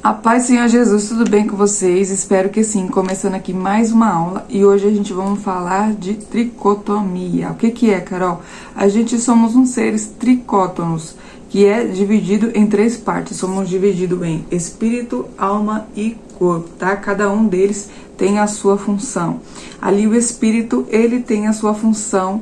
A paz do Senhor Jesus, tudo bem com vocês? Espero que sim. Começando aqui mais uma aula e hoje a gente vai falar de tricotomia. O que é, Carol? A gente somos uns seres tricótonos, que é dividido em três partes. Somos divididos em espírito, alma e corpo, tá? Cada um deles tem a sua função. Ali o espírito, ele tem a sua função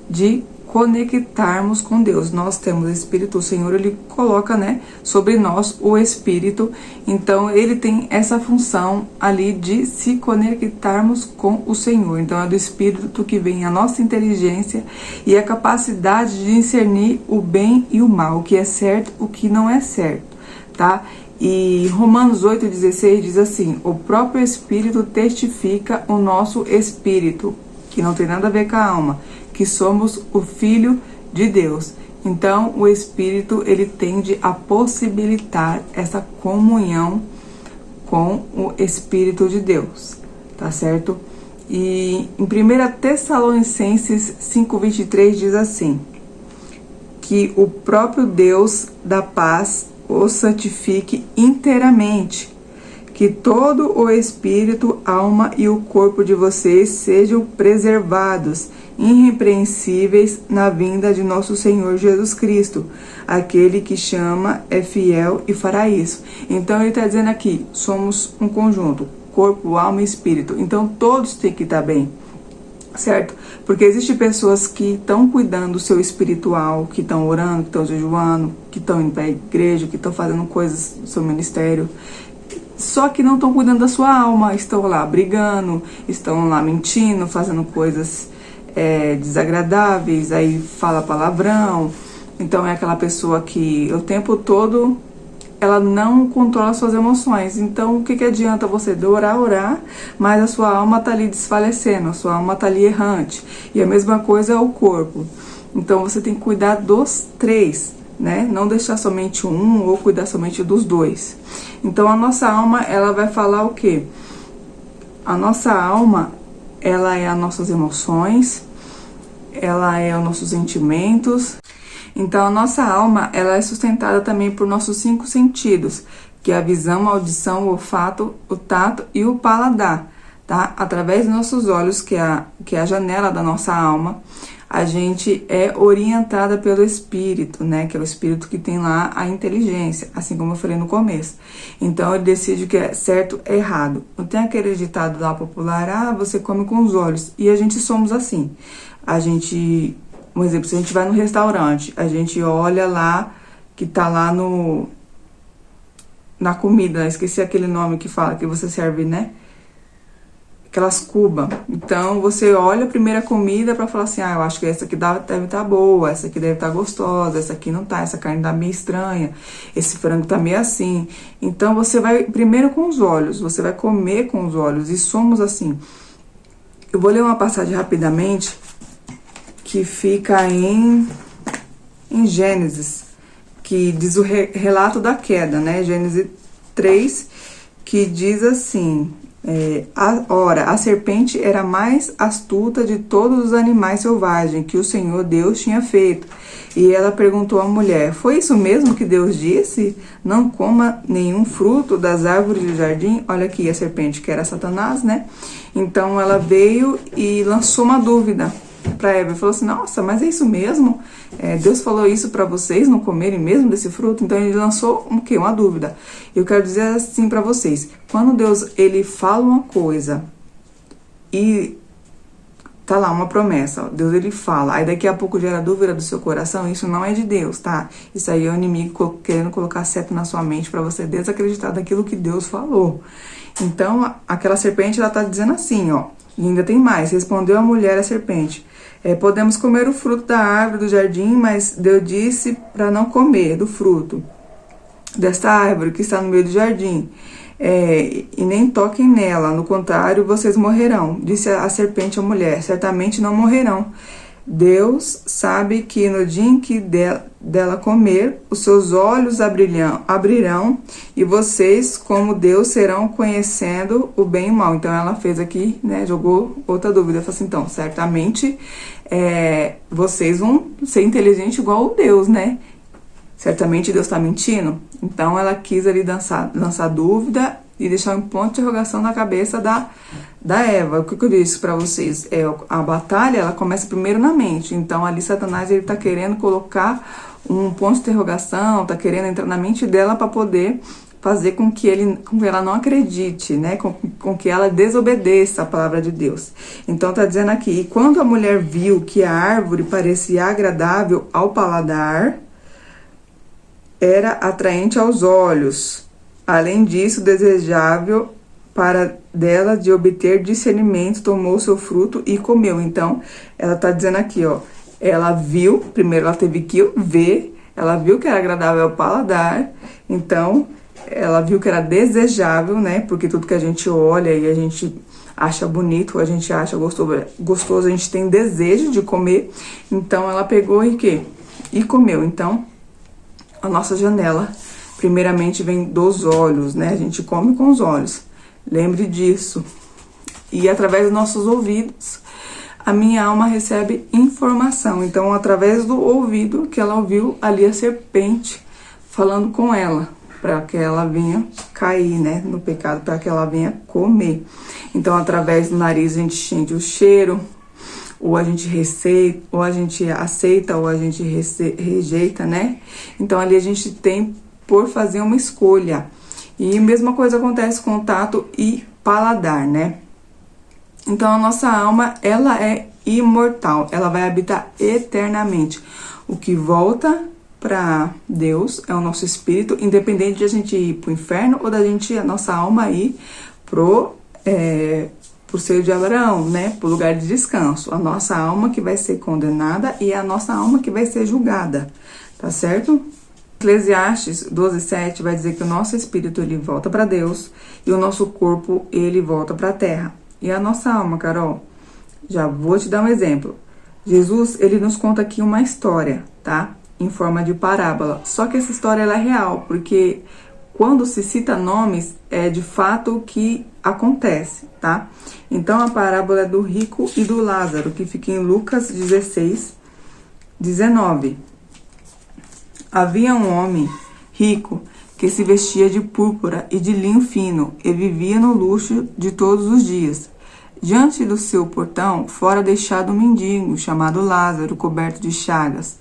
de conectarmos com Deus. Nós temos o Espírito, o Senhor, ele coloca, sobre nós o Espírito, então ele tem essa função ali de se conectarmos com o Senhor. Então é do Espírito que vem a nossa inteligência e a capacidade de discernir o bem e o mal, o que é certo, o que não é certo, tá? E Romanos 8,16 diz assim: o próprio Espírito testifica o nosso Espírito, que não tem nada a ver com a alma, que somos o Filho de Deus. Então, o Espírito, ele tende a possibilitar essa comunhão com o Espírito de Deus, tá certo? E em 1 Tessalonicenses 5,23 diz assim: que o próprio Deus da paz o santifique inteiramente, que todo o espírito, alma e o corpo de vocês sejam preservados, irrepreensíveis na vinda de nosso Senhor Jesus Cristo. Aquele que chama é fiel e fará isso. Então ele está dizendo aqui, somos um conjunto, corpo, alma e espírito. Então todos têm que estar bem, certo? Porque existem pessoas que estão cuidando do seu espiritual, que estão orando, que estão jejuando, que estão indo para a igreja, que estão fazendo coisas do seu ministério, só que não estão cuidando da sua alma, estão lá brigando, estão lá mentindo, fazendo coisas desagradáveis, aí fala palavrão. Então é aquela pessoa que o tempo todo ela não controla suas emoções. Então o que adianta você orar, mas a sua alma está ali desfalecendo, a sua alma está ali errante. E a mesma coisa é o corpo. Então você tem que cuidar dos três, não deixar somente um ou cuidar somente dos dois. Então a nossa alma, ela vai falar o quê? A nossa alma, ela é as nossas emoções, ela é os nossos sentimentos. Então a nossa alma, ela é sustentada também por nossos 5 sentidos, que é a visão, a audição, o olfato, o tato e o paladar, tá? Através dos nossos olhos, que é a janela da nossa alma, a gente é orientada pelo Espírito, que é o Espírito que tem lá a inteligência, assim como eu falei no começo. Então ele decide o que é certo e errado. Não tem aquele ditado lá popular, você come com os olhos. E a gente somos assim. Um exemplo, se a gente vai no restaurante, a gente olha lá, que tá lá na comida, esqueci aquele nome que fala, que você serve, aquelas cubas. Então você olha a primeira comida para falar assim, eu acho que essa aqui deve estar boa, essa aqui deve estar gostosa, essa aqui não tá, essa carne tá meio estranha, esse frango tá meio assim. Então você vai primeiro com os olhos, você vai comer com os olhos, e somos assim. Eu vou ler uma passagem rapidamente, que fica em Gênesis, que diz o relato da queda, Gênesis 3, que diz assim: ora, a serpente era a mais astuta de todos os animais selvagens que o Senhor Deus tinha feito. E ela perguntou à mulher: foi isso mesmo que Deus disse? Não coma nenhum fruto das árvores do jardim? Olha aqui a serpente, que era Satanás, Então ela veio e lançou uma dúvida para Eva e falou assim: nossa, mas é isso mesmo? Deus falou isso para vocês não comerem mesmo desse fruto? Então ele lançou uma dúvida. Eu quero dizer assim para vocês: quando Deus ele fala uma coisa e tá lá uma promessa, Deus ele fala, aí daqui a pouco gera dúvida do seu coração, isso não é de Deus, tá? Isso aí é o inimigo querendo colocar seta na sua mente para você desacreditar daquilo que Deus falou. Então aquela serpente, ela tá dizendo assim, e ainda tem mais: respondeu a mulher à serpente: podemos comer o fruto da árvore do jardim, mas Deus disse para não comer do fruto desta árvore que está no meio do jardim, e nem toquem nela, no contrário, vocês morrerão. Disse a serpente à mulher: certamente não morrerão. Deus sabe que no dia em que dela comer, os seus olhos abrirão e vocês, como Deus, serão conhecendo o bem e o mal. Então ela fez aqui, jogou outra dúvida. Falou assim: então, certamente vocês vão ser inteligentes igual o Deus, Certamente Deus está mentindo. Então ela quis ali lançar dúvida e deixar um ponto de interrogação na cabeça da Eva. O que eu disse para vocês? A batalha, ela começa primeiro na mente. Então ali Satanás, ele tá querendo colocar um ponto de interrogação, tá querendo entrar na mente dela para poder fazer com que ela não acredite, né? Com que ela desobedeça a palavra de Deus. Então tá dizendo aqui, e quando a mulher viu que a árvore parecia agradável ao paladar, era atraente aos olhos, além disso, desejável para dela de obter discernimento, tomou seu fruto e comeu. Então, ela tá dizendo aqui, ó, ela viu, primeiro ela teve que ver, ela viu que era agradável ao paladar, então, ela viu que era desejável, né, porque tudo que a gente olha e a gente acha bonito, a gente acha gostoso, a gente tem desejo de comer, então ela pegou e comeu. Então, a nossa janela, primeiramente, vem dos olhos, né? A gente come com os olhos. Lembre disso. E através dos nossos ouvidos, a minha alma recebe informação. Então, através do ouvido que ela ouviu ali a serpente falando com ela, para que ela venha cair, né, no pecado, para que ela venha comer. Então, através do nariz, a gente sente o cheiro, ou a gente receita, ou a gente aceita, ou a gente rejeita, né? Então ali a gente tem por fazer uma escolha. E a mesma coisa acontece com o tato e paladar, né? Então a nossa alma, ela é imortal, ela vai habitar eternamente. O que volta para Deus é o nosso espírito, independente de a gente ir pro inferno ou a nossa alma ir pro seio de Abraão, né, pro lugar de descanso. A nossa alma que vai ser condenada e a nossa alma que vai ser julgada, tá certo? Eclesiastes 12:7 vai dizer que o nosso espírito, ele volta para Deus e o nosso corpo, ele volta para a terra. E a nossa alma, Carol, já vou te dar um exemplo. Jesus, ele nos conta aqui uma história, tá? Em forma de parábola. Só que essa história, ela é real, porque quando se cita nomes, é de fato o que acontece, tá? Então, a parábola é do rico e do Lázaro, que fica em Lucas 16:19. Havia um homem rico que se vestia de púrpura e de linho fino e vivia no luxo de todos os dias. Diante do seu portão, fora deixado um mendigo chamado Lázaro, coberto de chagas.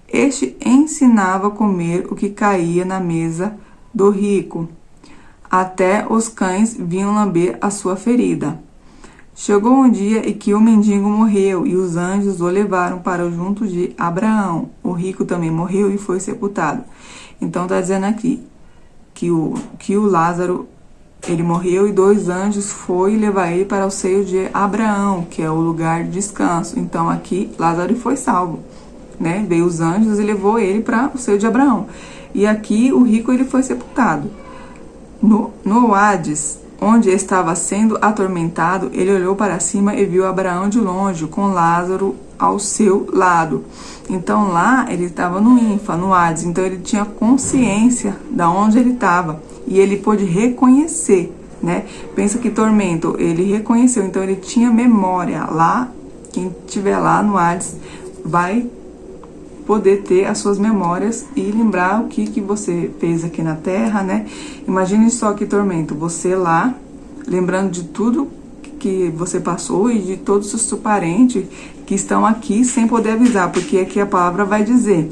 Este ensinava a comer o que caía na mesa do rico. Até os cães vinham lamber a sua ferida. Chegou um dia em que o mendigo morreu e os anjos o levaram para junto de Abraão. O rico também morreu e foi sepultado. Então está dizendo aqui que o Lázaro, ele morreu e 2 anjos foram levar ele para o seio de Abraão, que é o lugar de descanso. Então aqui Lázaro foi salvo, né? Veio os anjos e levou ele para o seio de Abraão. E aqui o rico, ele foi sepultado. No Hades, onde estava sendo atormentado, ele olhou para cima e viu Abraão de longe, com Lázaro ao seu lado. Então lá ele estava no Infa, no Hades, então ele tinha consciência de onde ele estava e ele pôde reconhecer, né? Pensa que tormento, ele reconheceu, então ele tinha memória. Lá, quem estiver lá no Hades vai poder ter as suas memórias e lembrar o que você fez aqui na Terra, né? Imagine só que tormento, você lá, lembrando de tudo que você passou e de todos os seus parentes que estão aqui sem poder avisar, porque aqui a palavra vai dizer.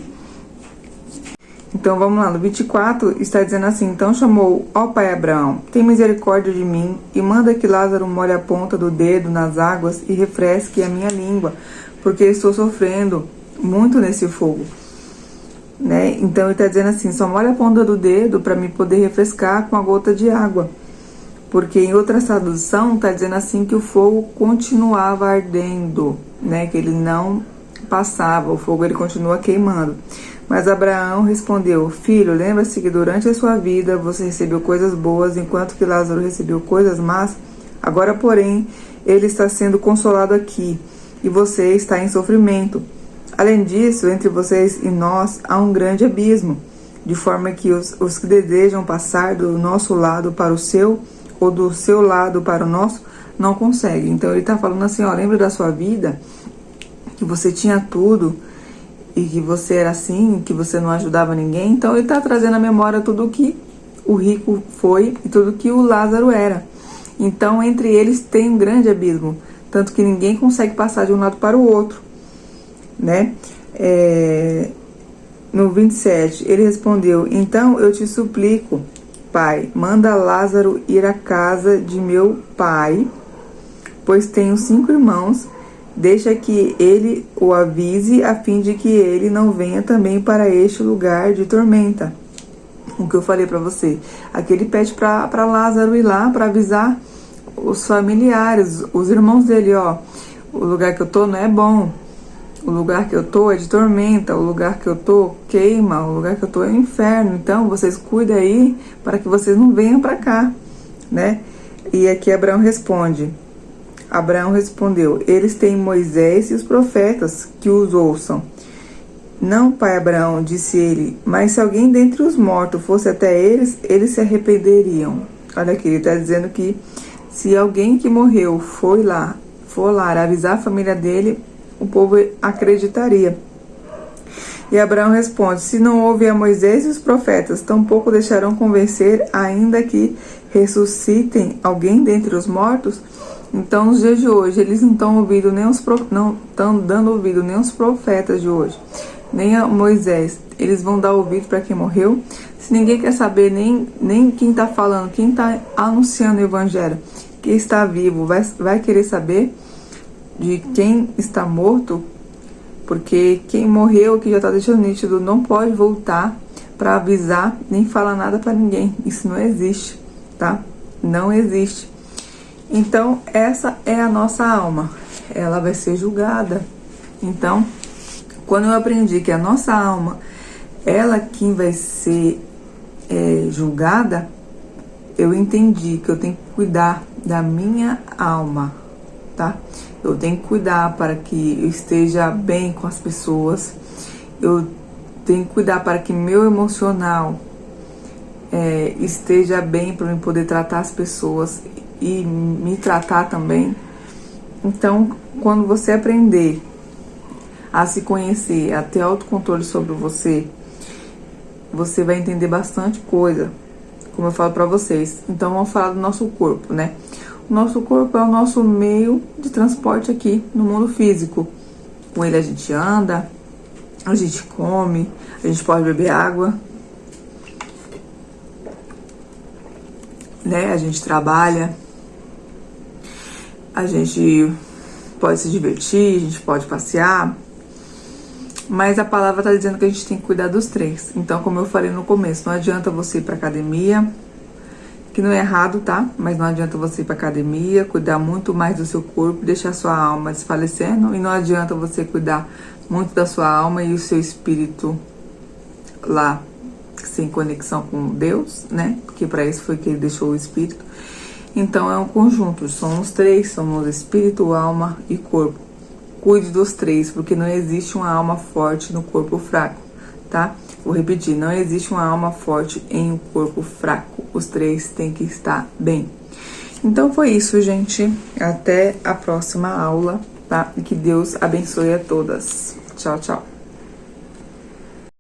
Então vamos lá, no 24 está dizendo assim: então chamou ao pai Abraão, tem misericórdia de mim e manda que Lázaro molhe a ponta do dedo nas águas e refresque a minha língua, porque estou sofrendo muito nesse fogo, né? Então ele está dizendo assim: só molha a ponta do dedo para me poder refrescar com a gota de água, porque em outra tradução está dizendo assim que o fogo continuava ardendo, né? Que ele não passava, o fogo ele continua queimando. Mas Abraão respondeu: filho, lembra-se que durante a sua vida você recebeu coisas boas, enquanto que Lázaro recebeu coisas más. Agora, porém, ele está sendo consolado aqui e você está em sofrimento. Além disso, entre vocês e nós há um grande abismo, de forma que os que desejam passar do nosso lado para o seu, ou do seu lado para o nosso, não conseguem. Então ele está falando assim, ó, lembra da sua vida, que você tinha tudo, e que você era assim, que você não ajudava ninguém. Então ele está trazendo à memória tudo que o rico foi e tudo que o Lázaro era. Então entre eles tem um grande abismo, tanto que ninguém consegue passar de um lado para o outro, né? No 27, ele respondeu: então eu te suplico, pai, manda Lázaro ir à casa de meu pai, pois tenho 5 irmãos. Deixa que ele o avise, a fim de que ele não venha também para este lugar de tormenta. O que eu falei para você. Aqui ele pede para Lázaro ir lá para avisar os familiares, os irmãos dele, ó. O lugar que eu tô não é bom. O lugar que eu tô é de tormenta. O lugar que eu tô queima. O lugar que eu tô é inferno. Então vocês cuidem aí para que vocês não venham para cá, né? E aqui Abraão responde. Abraão respondeu: eles têm Moisés e os profetas, que os ouçam. Não, pai Abraão, disse ele, mas se alguém dentre os mortos fosse até eles, eles se arrependeriam. Olha aqui, ele está dizendo que se alguém que morreu for lá avisar a família dele, o povo acreditaria. E Abraão responde: se não houve a Moisés e os profetas, tampouco deixarão convencer, ainda que ressuscitem alguém dentre os mortos. Então, nos dias de hoje, eles não estão ouvindo nem não estão dando ouvido nem os profetas de hoje, nem a Moisés. Eles vão dar ouvido para quem morreu. Se ninguém quer saber nem quem está falando, quem está anunciando o evangelho, quem está vivo, vai querer saber de quem está morto, porque quem morreu, que já está deixando nítido, não pode voltar para avisar nem falar nada para ninguém. Isso não existe, tá? Não existe. Então, essa é a nossa alma. Ela vai ser julgada. Então, quando eu aprendi que a nossa alma, ela quem vai ser julgada, eu entendi que eu tenho que cuidar da minha alma, tá? Eu tenho que cuidar para que eu esteja bem com as pessoas. Eu tenho que cuidar para que meu emocional esteja bem, para eu poder tratar as pessoas e me tratar também. Então, quando você aprender a se conhecer, a ter autocontrole sobre você, você vai entender bastante coisa, como eu falo pra vocês. Então, vamos falar do nosso corpo, né? O nosso corpo é o nosso meio de transporte aqui no mundo físico. Com ele a gente anda, a gente come, a gente pode beber água, né? A gente trabalha, a gente pode se divertir, a gente pode passear, mas a palavra está dizendo que a gente tem que cuidar dos 3. Então, como eu falei no começo, não adianta você ir para academia, que não é errado, tá? Mas não adianta você ir para academia, cuidar muito mais do seu corpo, deixar sua alma desfalecendo, e não adianta você cuidar muito da sua alma e o seu espírito lá sem conexão com Deus, né? Porque para isso foi que ele deixou o espírito. Então é um conjunto, somos 3, somos espírito, alma e corpo. Cuide dos 3, porque não existe uma alma forte no corpo fraco, tá? Vou repetir, não existe uma alma forte em um corpo fraco. Os 3 têm que estar bem. Então foi isso, gente. Até a próxima aula, tá? E que Deus abençoe a todas. Tchau, tchau.